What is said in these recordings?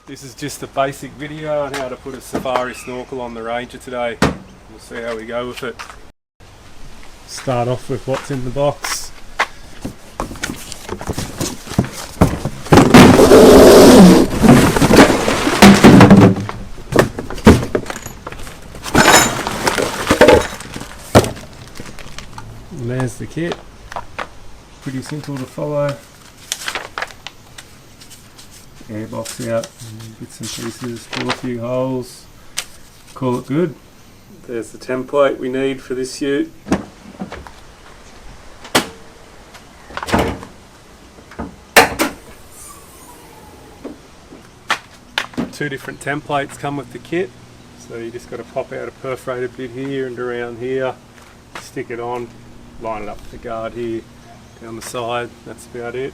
This is just a basic video on how to put a safari snorkel on the Ranger today. We'll see how we go with it. Start off with what's in the box. And there's the kit. Pretty simple to follow. Air box out, bits and pieces, drill a few holes, call it good. There's the template we need for this ute. Two different templates come with the kit, so you just got to pop out a perforated bit here and around here, stick it on, line it up with the guard here, down the side, that's about it.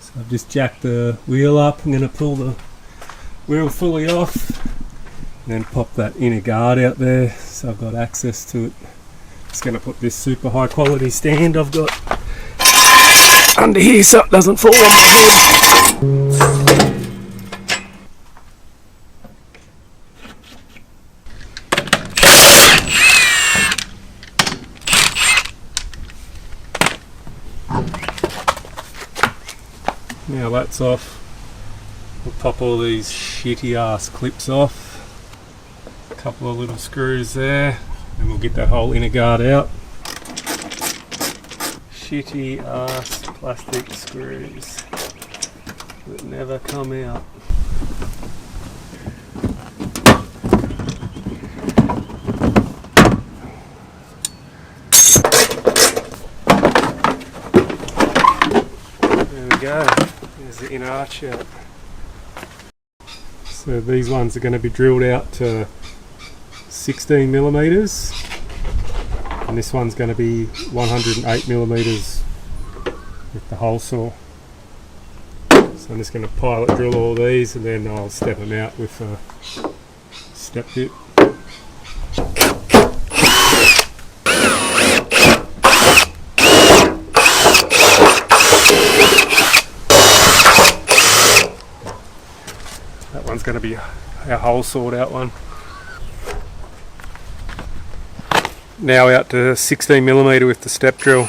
So I've just jacked the wheel up. I'm going to pull the wheel fully off and then pop that inner guard out there so I've got access to it. Just going to put this super high quality stand I've got under here so it doesn't fall on my head. Now that's off, we'll pop all these shitty ass clips off, a couple of little screws there, and we'll get that whole inner guard out. Shitty ass plastic screws that never come out. There we go. There's the inner arch out. So these ones are going to be drilled out to 16 millimeters, and this one's going to be 108 millimeters with the hole saw. So I'm just going to pilot drill all these and then I'll step them out with a step bit. One's going to be our hole sawed out one. Now out to 16 millimeter with the step drill.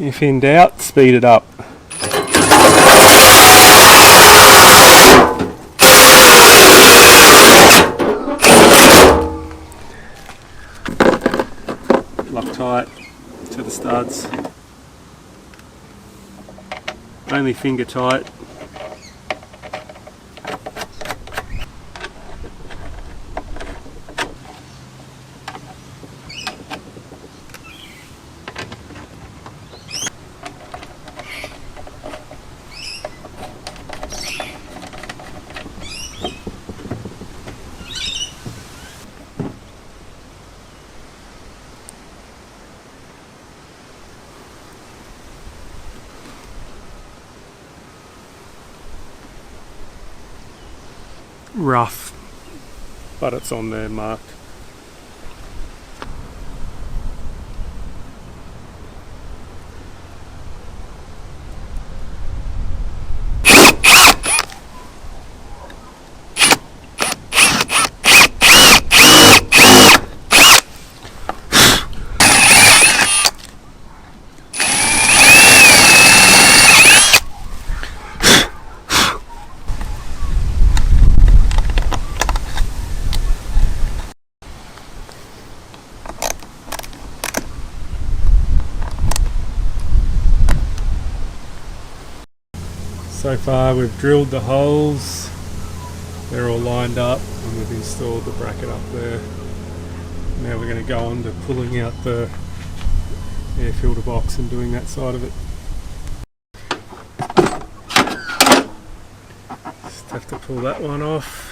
If in doubt, speed it up. Loctite to the studs. Only finger tight. Rough, but it's on there marked. So far we've drilled the holes, they're all lined up, and we've installed the bracket up there. Now we're going to go on to pulling out the air filter box and doing that side of it. Just have to pull that one off.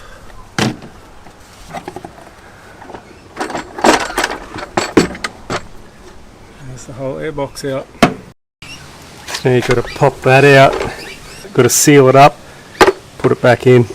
There's the whole airbox out. Now you've got to pop that out, got to seal it up, put it back in.